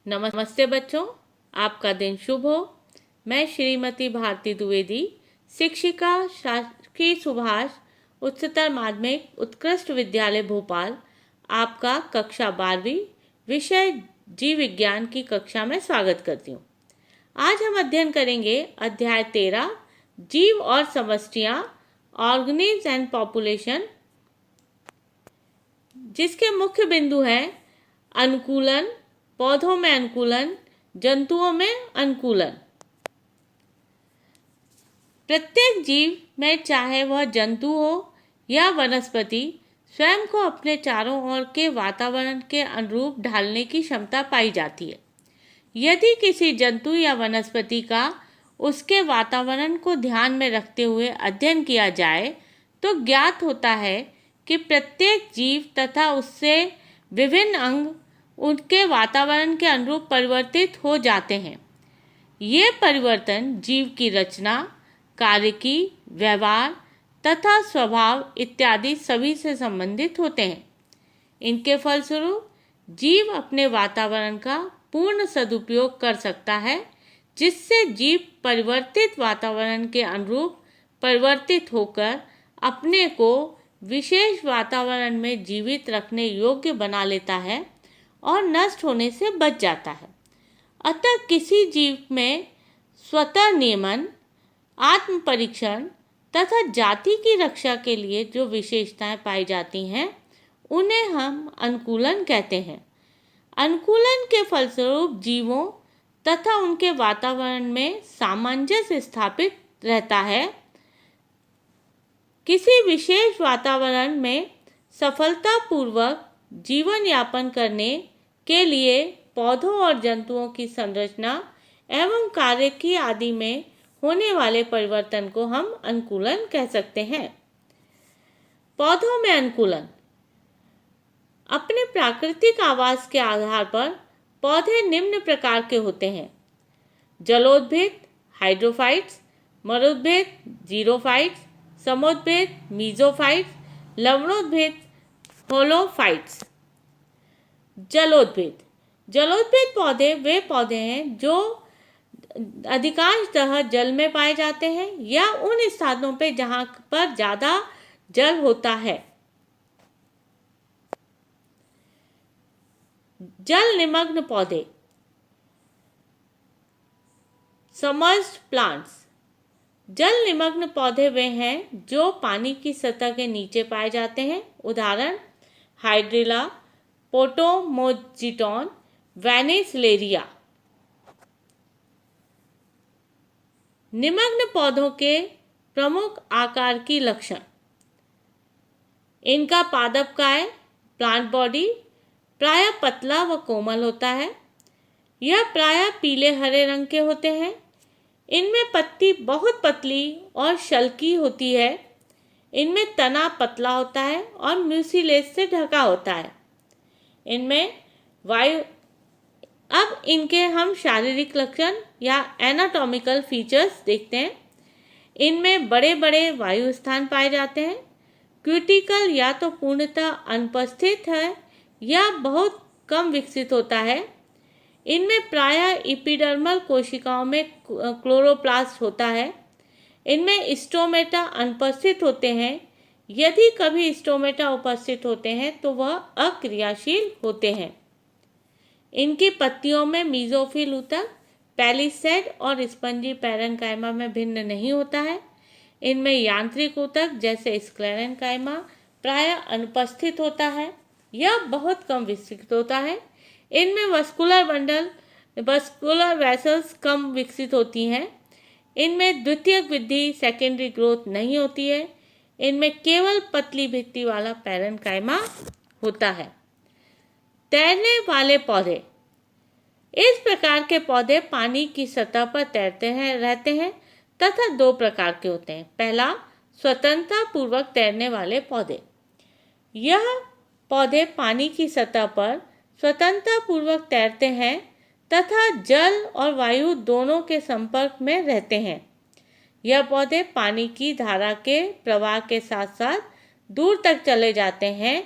नमस्ते बच्चों, आपका दिन शुभ हो। मैं श्रीमती भारती द्विवेदी, शिक्षिका, शासकीय सुभाष उच्चतर माध्यमिक उत्कृष्ट विद्यालय भोपाल, आपका कक्षा 12वीं विषय जीव विज्ञान की कक्षा में स्वागत करती हूँ। आज हम अध्ययन करेंगे अध्याय 13 जीव और समष्टियाँ, ऑर्गेनिज्म एंड पॉपुलेशन, जिसके मुख्य बिंदु हैं अनुकूलन, पौधों में अनुकूलन, जंतुओं में अनुकूलन। प्रत्येक जीव में, चाहे वह जंतु हो या वनस्पति, स्वयं को अपने चारों ओर के वातावरण के अनुरूप ढालने की क्षमता पाई जाती है। यदि किसी जंतु या वनस्पति का उसके वातावरण को ध्यान में रखते हुए अध्ययन किया जाए तो ज्ञात होता है कि प्रत्येक जीव तथा उससे विभिन्न अंग उनके वातावरण के अनुरूप परिवर्तित हो जाते हैं। ये परिवर्तन जीव की रचना, कार्यकी, व्यवहार तथा स्वभाव इत्यादि सभी से संबंधित होते हैं। इनके फलस्वरूप जीव अपने वातावरण का पूर्ण सदुपयोग कर सकता है, जिससे जीव परिवर्तित वातावरण के अनुरूप परिवर्तित होकर अपने को विशेष वातावरण में जीवित रखने योग्य बना लेता है और नष्ट होने से बच जाता है। अतः किसी जीव में स्वतः नियमन, आत्म परीक्षण तथा जाति की रक्षा के लिए जो विशेषताएं पाई जाती हैं, उन्हें हम अनुकूलन कहते हैं। अनुकूलन के फलस्वरूप जीवों तथा उनके वातावरण में सामंजस्य स्थापित रहता है। किसी विशेष वातावरण में सफलतापूर्वक जीवन यापन करने के लिए पौधों और जंतुओं की संरचना एवं कार्यकी आदि में होने वाले परिवर्तन को हम अनुकूलन कह सकते हैं। पौधों में अनुकूलन। अपने प्राकृतिक आवास के आधार पर पौधे निम्न प्रकार के होते हैं: जलोद्भिद हाइड्रोफाइट्स, मरोद्भिद जीरोफाइट्स, समोद्भिद मीजोफाइट्स, लवणोद्भिद होलोफाइट्स। जलोद्भिद पौधे वे पौधे हैं जो अधिकांशतः जल में पाए जाते हैं या उन स्थानों पे जहाँ पर ज़्यादा जल होता है। जल निमग्न पौधे, सबमर्ज्ड प्लांट्स। जल निमग्न पौधे वे हैं जो पानी की सतह के नीचे पाए जाते हैं। उदाहरण: हाइड्रिला, पोटोमोजिटॉन, वैनिसलेरिया। निमग्न पौधों के प्रमुख आकार की लक्षण: इनका पादपकाय, प्लांट बॉडी प्रायः पतला व कोमल होता है। यह प्रायः पीले हरे रंग के होते हैं। इनमें पत्ती बहुत पतली और शल्की होती है। इनमें तना पतला होता है और म्यूसिलेज से ढका होता है। इनमें वायु। अब इनके हम शारीरिक लक्षण या एनाटॉमिकल फीचर्स देखते हैं। इनमें बड़े बड़े वायु स्थान पाए जाते हैं। क्यूटिकल या तो पूर्णतः अनुपस्थित है या बहुत कम विकसित होता है। इनमें प्रायः एपिडर्मल कोशिकाओं में क्लोरोप्लास्ट होता है। इनमें स्टोमेटा अनुपस्थित होते हैं। यदि कभी स्टोमेटा उपस्थित होते हैं तो वह अक्रियाशील होते हैं। इनकी पत्तियों में मीजोफिल ऊतक पैलिसेड और स्पंजी पैरेन्काइमा में भिन्न नहीं होता है। इनमें यांत्रिक ऊतक जैसे स्क्लेरेन्काइमा प्रायः अनुपस्थित होता है या बहुत कम विकसित होता है। इनमें वस्कुलर वेसल्स कम विकसित होती हैं। इनमें द्वितीयक वृद्धि सेकेंडरी ग्रोथ नहीं होती है। इनमें केवल पतली भित्ति वाला पैरेन्काइमा होता है। तैरने वाले पौधे। इस प्रकार के पौधे पानी की सतह पर रहते हैं तथा दो प्रकार के होते हैं। पहला, स्वतंत्रता पूर्वक तैरने वाले पौधे। यह पौधे पानी की सतह पर स्वतंत्रता पूर्वक तैरते हैं तथा जल और वायु दोनों के संपर्क में रहते हैं। यह पौधे पानी की धारा के प्रवाह के साथ साथ दूर तक चले जाते हैं।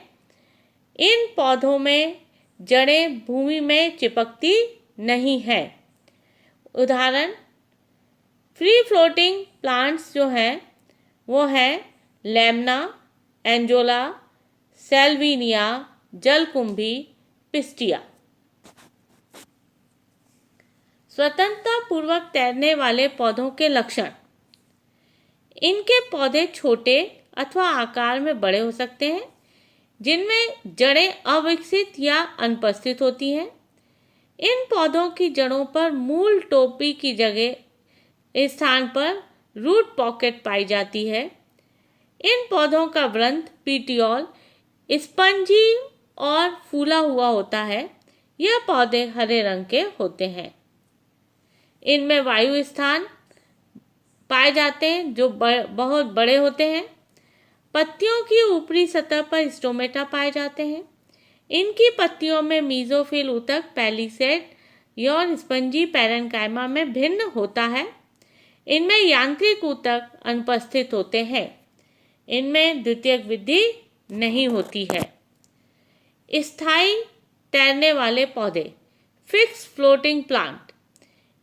इन पौधों में जड़ें भूमि में चिपकती नहीं है। उदाहरण फ्री फ्लोटिंग प्लांट्स जो हैं वो है लेमना, एंजोला, सेल्विनिया, जलकुंभी, पिस्टिया। स्वतंत्रता पूर्वक तैरने वाले पौधों के लक्षण। इनके पौधे छोटे अथवा आकार में बड़े हो सकते हैं, जिनमें जड़ें अविकसित या अनुपस्थित होती हैं। इन पौधों की जड़ों पर मूल टोपी की जगह स्थान पर रूट पॉकेट पाई जाती है। इन पौधों का वृंत पीटियोल स्पंजी और फूला हुआ होता है। यह पौधे हरे रंग के होते हैं। इनमें वायु स्थान पाए जाते हैं जो बहुत बड़े होते हैं। पत्तियों की ऊपरी सतह पर स्टोमेटा पाए जाते हैं। इनकी पत्तियों में मीजोफिल ऊतक पैलिसेड और स्पंजी पैरेन्काइमा में भिन्न होता है। इनमें यांत्रिक ऊतक अनुपस्थित होते हैं। इनमें द्वितीयक वृद्धि नहीं होती है। स्थायी तैरने वाले पौधे फिक्स फ्लोटिंग प्लांट।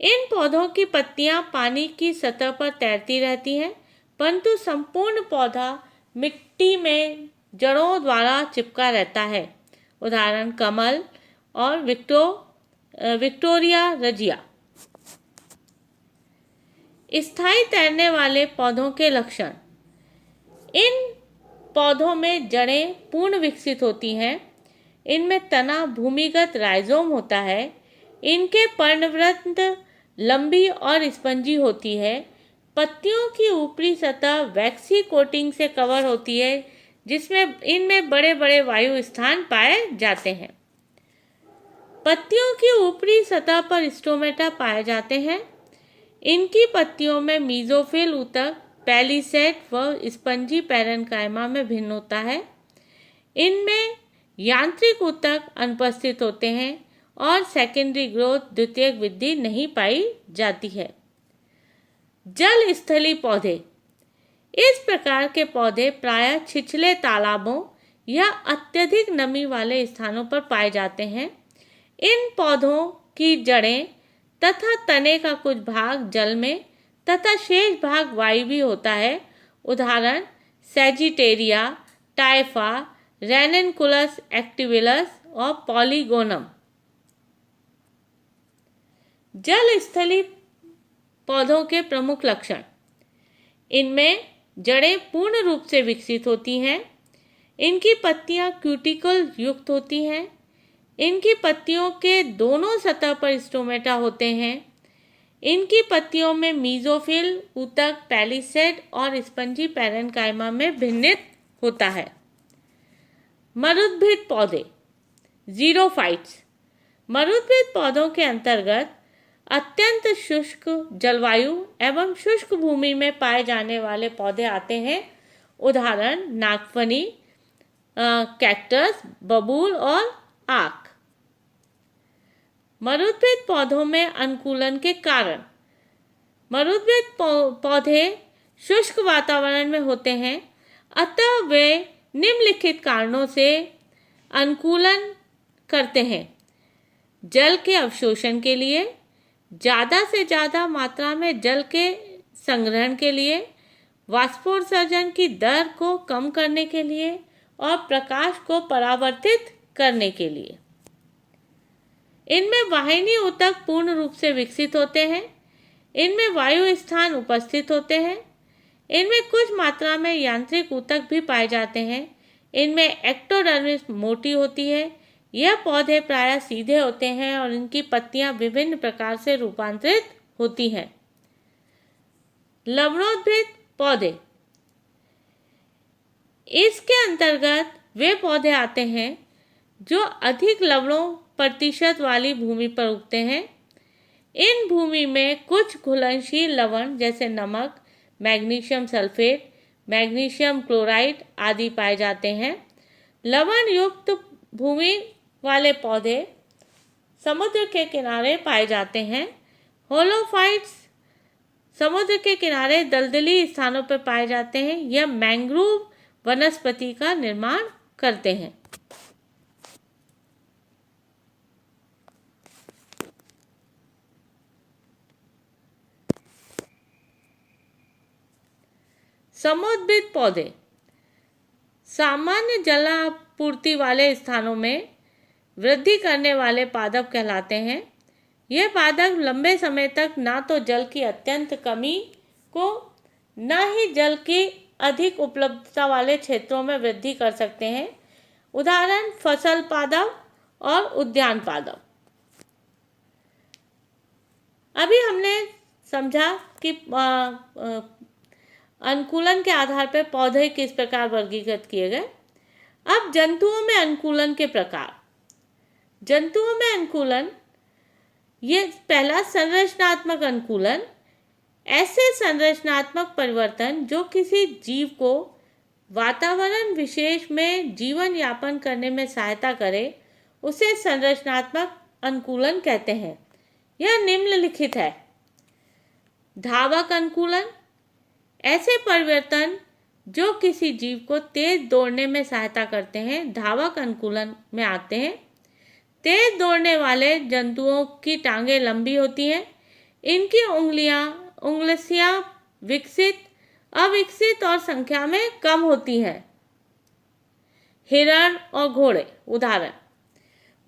इन पौधों की पत्तियां पानी की सतह पर तैरती रहती हैं, परंतु संपूर्ण पौधा मिट्टी में जड़ों द्वारा चिपका रहता है। उदाहरण कमल और विक्टोरिया रजिया। स्थायी तैरने वाले पौधों के लक्षण। इन पौधों में जड़ें पूर्ण विकसित होती हैं। इनमें तना भूमिगत राइजोम होता है। इनके पर्णवृंत लंबी और स्पंजी होती है। पत्तियों की ऊपरी सतह वैक्सी कोटिंग से कवर होती है, जिसमें इनमें बड़े बड़े वायु स्थान पाए जाते हैं। पत्तियों की ऊपरी सतह पर स्टोमेटा पाए जाते हैं। इनकी पत्तियों में मीजोफिल ऊतक पैलिसेड व स्पंजी पैरेन्काइमा में भिन्न होता है। इनमें यांत्रिक ऊतक अनुपस्थित होते हैं और सेकेंडरी ग्रोथ द्वितीयक वृद्धि नहीं पाई जाती है। जल स्थली पौधे। इस प्रकार के पौधे प्रायः छिछले तालाबों या अत्यधिक नमी वाले स्थानों पर पाए जाते हैं। इन पौधों की जड़ें तथा तने का कुछ भाग जल में तथा शेष भाग वायवीय होता है। उदाहरण सैजिटेरिया, टाइफा, रेनिनकुलस एक्टिविलस और पॉलीगोनम। जल स्थली पौधों के प्रमुख लक्षण। इनमें जड़ें पूर्ण रूप से विकसित होती हैं। इनकी पत्तियां क्यूटिकल युक्त होती हैं। इनकी पत्तियों के दोनों सतह पर स्टोमेटा होते हैं। इनकी पत्तियों में मीजोफिल ऊतक पैलिसेड और स्पंजी पैरेन्काइमा में भिन्नित होता है। मरुद्भिद पौधे जीरोफाइट्स। मरुद्भिद पौधों के अंतर्गत अत्यंत शुष्क जलवायु एवं शुष्क भूमि में पाए जाने वाले पौधे आते हैं। उदाहरण नागफनी, कैक्टस, बबूल और आक। मरुद्भिद पौधों में अनुकूलन के कारण। मरुद्भिद पौधे शुष्क वातावरण में होते हैं, अतः वे निम्नलिखित कारणों से अनुकूलन करते हैं। जल के अवशोषण के लिए, ज़्यादा से ज़्यादा मात्रा में जल के संग्रहण के लिए, वाष्पोत्सर्जन की दर को कम करने के लिए और प्रकाश को परावर्तित करने के लिए। इनमें वाहिनी ऊतक पूर्ण रूप से विकसित होते हैं। इनमें वायु स्थान उपस्थित होते हैं। इनमें कुछ मात्रा में यांत्रिक ऊतक भी पाए जाते हैं। इनमें एक्टोडर्मिस मोटी होती है। यह पौधे प्रायः सीधे होते हैं और इनकी पत्तियां विभिन्न प्रकार से रूपांतरित होती हैं। लवणोद्भिद पौधे। इसके अंतर्गत वे पौधे आते हैं जो अधिक लवणों प्रतिशत वाली भूमि पर उगते हैं। इन भूमि में कुछ घुलनशील लवण जैसे नमक, मैग्नीशियम सल्फेट, मैग्नीशियम क्लोराइड आदि पाए जाते हैं। लवण युक्त भूमि वाले पौधे समुद्र के किनारे पाए जाते हैं। होलोफाइट्स समुद्र के किनारे दलदली स्थानों पर पाए जाते हैं। यह मैंग्रोव वनस्पति का निर्माण करते हैं। समुद्भिद पौधे सामान्य जलापूर्ति वाले स्थानों में वृद्धि करने वाले पादप कहलाते हैं। यह पादप लंबे समय तक ना तो जल की अत्यंत कमी को न ही जल की अधिक उपलब्धता वाले क्षेत्रों में वृद्धि कर सकते हैं। उदाहरण फसल पादप और उद्यान पादप। अभी हमने समझा कि अनुकूलन के आधार पर पौधे किस प्रकार वर्गीकृत किए गए। अब जंतुओं में अनुकूलन के प्रकार। जंतुओं में अनुकूलन, ये पहला संरचनात्मक अनुकूलन, ऐसे संरचनात्मक परिवर्तन जो किसी जीव को वातावरण विशेष में जीवन यापन करने में सहायता करे, उसे संरचनात्मक अनुकूलन कहते हैं। यह निम्नलिखित है। धावक अनुकूलन, ऐसे परिवर्तन जो किसी जीव को तेज दौड़ने में सहायता करते हैं, धावक अनुकूलन में आते हैं। तेज दौड़ने वाले जंतुओं की टांगें लंबी होती हैं। इनकी उंगलियां विकसित, अविकसित और संख्या में कम होती हैं। हिरण और घोड़े। उदाहरण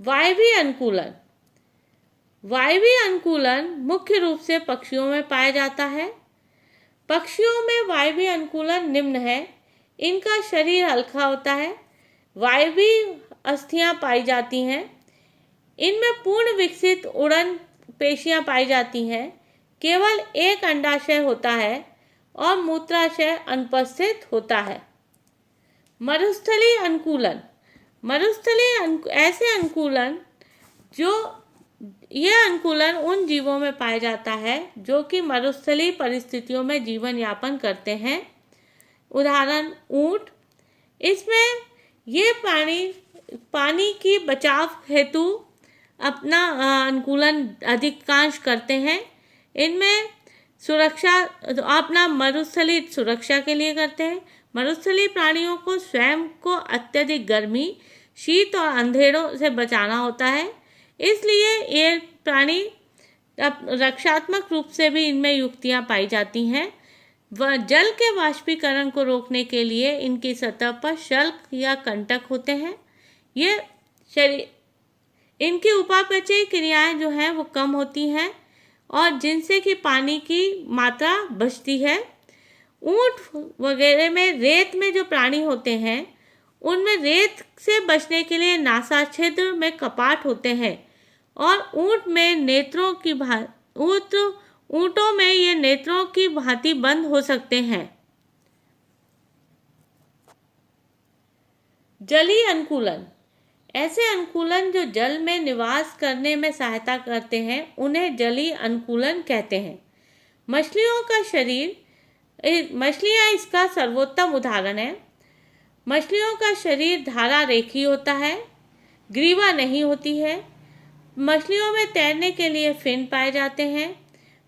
वायवीय अनुकूलन। वायवीय अनुकूलन मुख्य रूप से पक्षियों में पाया जाता है। पक्षियों में वायवीय अनुकूलन निम्न है। इनका शरीर हल्का होता है। वायवीय अस्थियां पाई जाती हैं। इनमें पूर्ण विकसित उड़न पेशियां पाई जाती हैं। केवल एक अंडाशय होता है और मूत्राशय अनुपस्थित होता है। मरुस्थलीय अनुकूलन। ऐसे अनुकूलन जो यह अनुकूलन उन जीवों में पाया जाता है जो कि मरुस्थलीय परिस्थितियों में जीवन यापन करते हैं। उदाहरण ऊंट। इसमें ये पानी की बचाव हेतु अपना अनुकूलन अधिकांश करते हैं। इनमें सुरक्षा अपना मरुस्थलीय सुरक्षा के लिए करते हैं। मरुस्थलीय प्राणियों को स्वयं को अत्यधिक गर्मी, शीत और अंधेरों से बचाना होता है, इसलिए ये प्राणी रक्षात्मक रूप से भी इनमें युक्तियां पाई जाती हैं। वह जल के वाष्पीकरण को रोकने के लिए इनकी सतह पर शल्क या कंटक होते हैं। ये शरीर इनकी उपापचयी क्रियाएं जो हैं वो कम होती हैं और जिनसे कि पानी की मात्रा बचती है। ऊंट वगैरह में रेत में जो प्राणी होते हैं उनमें रेत से बचने के लिए नासा छिद्र में कपाट होते हैं और ऊंटों में ये नेत्रों की भांति बंद हो सकते हैं। जलीय अनुकूलन। ऐसे अनुकूलन जो जल में निवास करने में सहायता करते हैं उन्हें जलीय अनुकूलन कहते हैं। मछलियाँ इसका सर्वोत्तम उदाहरण है। मछलियों का शरीर धारा रेखीय होता है, ग्रीवा नहीं होती है। मछलियों में तैरने के लिए फिन पाए जाते हैं।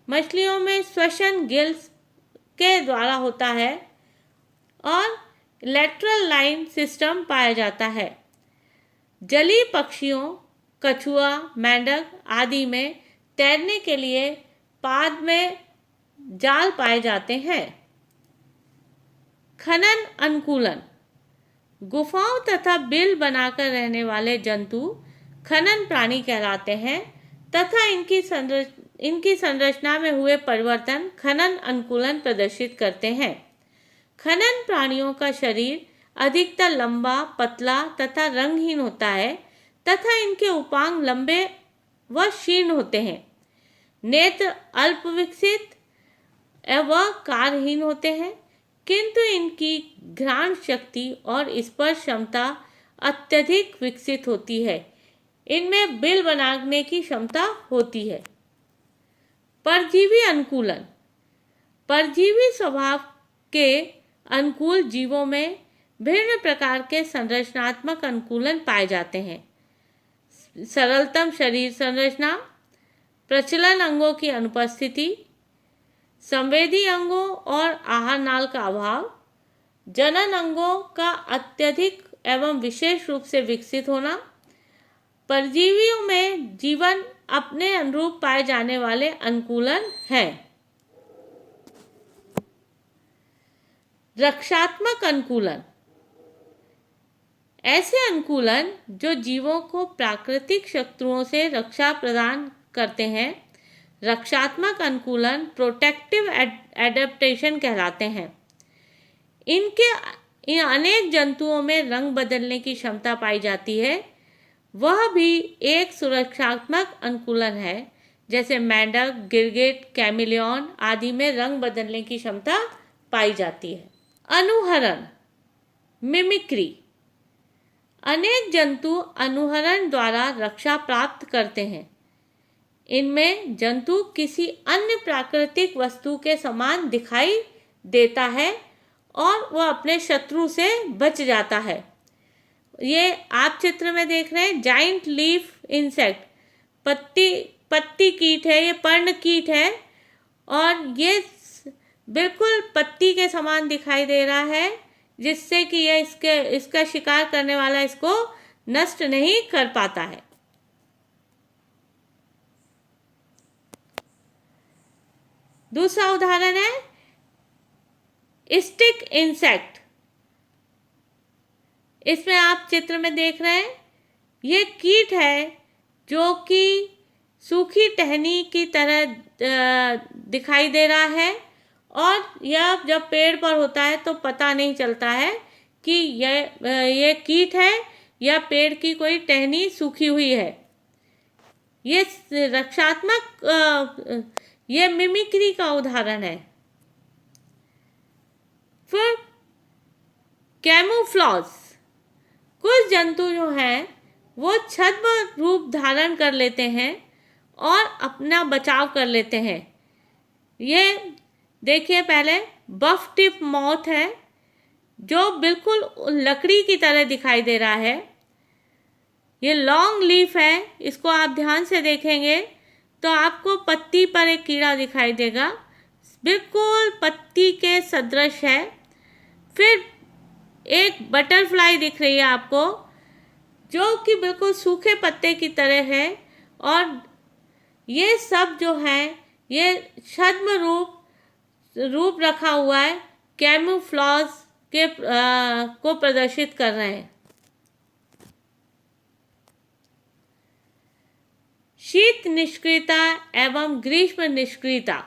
मछलियों में श्वसन गिल्स के द्वारा होता है और लेटरल लाइन सिस्टम पाया जाता है। जलीय पक्षियों, कछुआ, मेंढक आदि में तैरने के लिए पाद में जाल पाए जाते हैं। खनन अनुकूलन। गुफाओं तथा बिल बनाकर रहने वाले जंतु खनन प्राणी कहलाते हैं तथा इनकी संरचना में हुए परिवर्तन खनन अनुकूलन प्रदर्शित करते हैं। खनन प्राणियों का शरीर अधिकतर लंबा, पतला तथा रंगहीन होता है तथा इनके उपांग लंबे व क्षीण होते हैं। नेत्र अल्प विकसित व कारहीन होते हैं, किंतु इनकी घ्राण शक्ति और स्पर्श क्षमता अत्यधिक विकसित होती है। इनमें बिल बनाने की क्षमता होती है। परजीवी अनुकूलन। परजीवी स्वभाव के अनुकूल जीवों में भिन्न प्रकार के संरचनात्मक अनुकूलन पाए जाते हैं। सरलतम शरीर संरचना, प्रचलन अंगों की अनुपस्थिति, संवेदी अंगों और आहार नाल का अभाव, जनन अंगों का अत्यधिक एवं विशेष रूप से विकसित होना। परजीवियों में जीवन अपने अनुरूप पाए जाने वाले अनुकूलन हैं। रक्षात्मक अनुकूलन, ऐसे अनुकूलन जो जीवों को प्राकृतिक शत्रुओं से रक्षा प्रदान करते हैं, रक्षात्मक अनुकूलन प्रोटेक्टिव एडेप्टेशन कहलाते हैं। इन अनेक जंतुओं में रंग बदलने की क्षमता पाई जाती है, वह भी एक सुरक्षात्मक अनुकूलन है। जैसे मेंढक, गिरगिट, कैमिलियन आदि में रंग बदलने की क्षमता पाई जाती है। अनुहरण, मिमिक्री, अनेक जंतु अनुहरण द्वारा रक्षा प्राप्त करते हैं। इनमें जंतु किसी अन्य प्राकृतिक वस्तु के समान दिखाई देता है और वह अपने शत्रु से बच जाता है। ये आप चित्र में देख रहे हैं जाइंट लीफ इंसेक्ट, पत्ती कीट है, ये पर्ण कीट है और ये बिल्कुल पत्ती के समान दिखाई दे रहा है, जिससे कि यह इसका शिकार करने वाला इसको नष्ट नहीं कर पाता है। दूसरा उदाहरण है स्टिक इंसेक्ट। इसमें आप चित्र में देख रहे हैं ये कीट है जो कि सूखी टहनी की तरह दिखाई दे रहा है और यह जब पेड़ पर होता है तो पता नहीं चलता है कि ये कीट है या पेड़ की कोई टहनी सूखी हुई है। ये रक्षात्मक ये मिमिक्री का उदाहरण है। फिर कैमोफ्लेज, कुछ जंतु जो हैं वो छद्म रूप धारण कर लेते हैं और अपना बचाव कर लेते हैं। ये देखिए, पहले बफ टिप मॉथ है जो बिल्कुल लकड़ी की तरह दिखाई दे रहा है। ये लॉन्ग लीफ है, इसको आप ध्यान से देखेंगे तो आपको पत्ती पर एक कीड़ा दिखाई देगा, बिल्कुल पत्ती के सदृश है। फिर एक बटरफ्लाई दिख रही है आपको जो कि बिल्कुल सूखे पत्ते की तरह है और ये सब जो है ये छद्म रूप रखा हुआ है, कैमोफ्लेज के को प्रदर्शित कर रहे हैं। शीत निष्क्रियता एवं ग्रीष्म निष्क्रियता।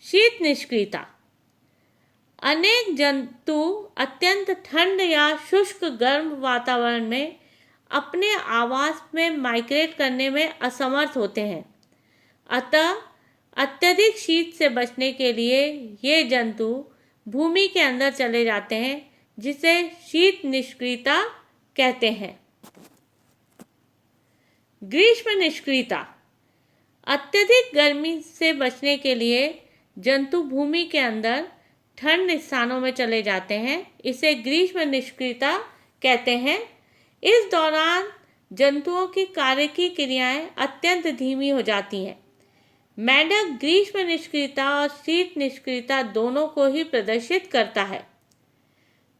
शीत निष्क्रियता, अनेक जंतु अत्यंत ठंड या शुष्क गर्म वातावरण में अपने आवास में माइग्रेट करने में असमर्थ होते हैं। अतः अत्यधिक शीत से बचने के लिए ये जंतु भूमि के अंदर चले जाते हैं, जिसे शीत निष्क्रियता कहते हैं। ग्रीष्म निष्क्रियता, अत्यधिक गर्मी से बचने के लिए जंतु भूमि के अंदर ठंड स्थानों में चले जाते हैं, इसे ग्रीष्म निष्क्रियता कहते हैं। इस दौरान जंतुओं की कार्यकी क्रियाएं अत्यंत धीमी हो जाती हैं। मेंढक ग्रीष्म निष्क्रियता और शीत निष्क्रियता दोनों को ही प्रदर्शित करता है।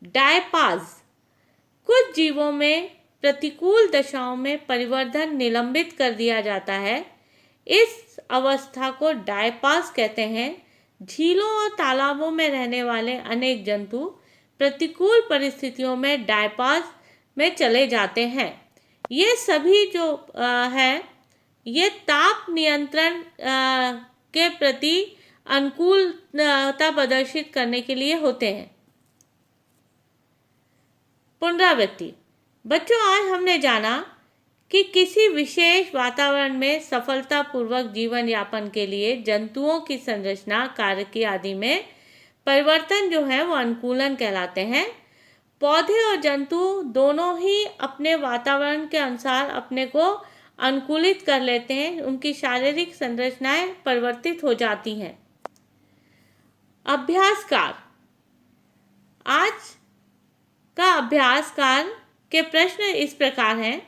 डायपाज, कुछ जीवों में प्रतिकूल दशाओं में परिवर्धन निलंबित कर दिया जाता है। इस अवस्था को डायपाज कहते हैं। झीलों और तालाबों में रहने वाले अनेक जंतु प्रतिकूल परिस्थितियों में डायपाज में चले जाते हैं। ये सभी जो है ये ताप नियंत्रण के प्रति अनुकूलता प्रदर्शित करने के लिए होते हैं। पुनरावृत्ति। बच्चों, आज हमने जाना कि किसी विशेष वातावरण में सफलतापूर्वक जीवन यापन के लिए जंतुओं की संरचना, कार्यकी आदि में परिवर्तन जो है वो अनुकूलन कहलाते हैं। पौधे और जंतु दोनों ही अपने वातावरण के अनुसार अपने को अनुकूलित कर लेते हैं, उनकी शारीरिक संरचनाएं परिवर्तित हो जाती हैं। अभ्यासकार, आज का अभ्यासकार के प्रश्न इस प्रकार हैं।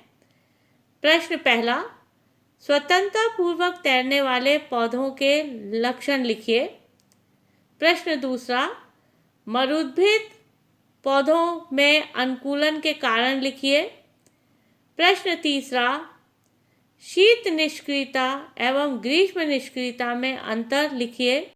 प्रश्न पहला, स्वतंत्रता पूर्वक तैरने वाले पौधों के लक्षण लिखिए। प्रश्न दूसरा, मरुद्भिद पौधों में अनुकूलन के कारण लिखिए। प्रश्न तीसरा, शीत निष्क्रियता एवं ग्रीष्म निष्क्रियता में अंतर लिखिए।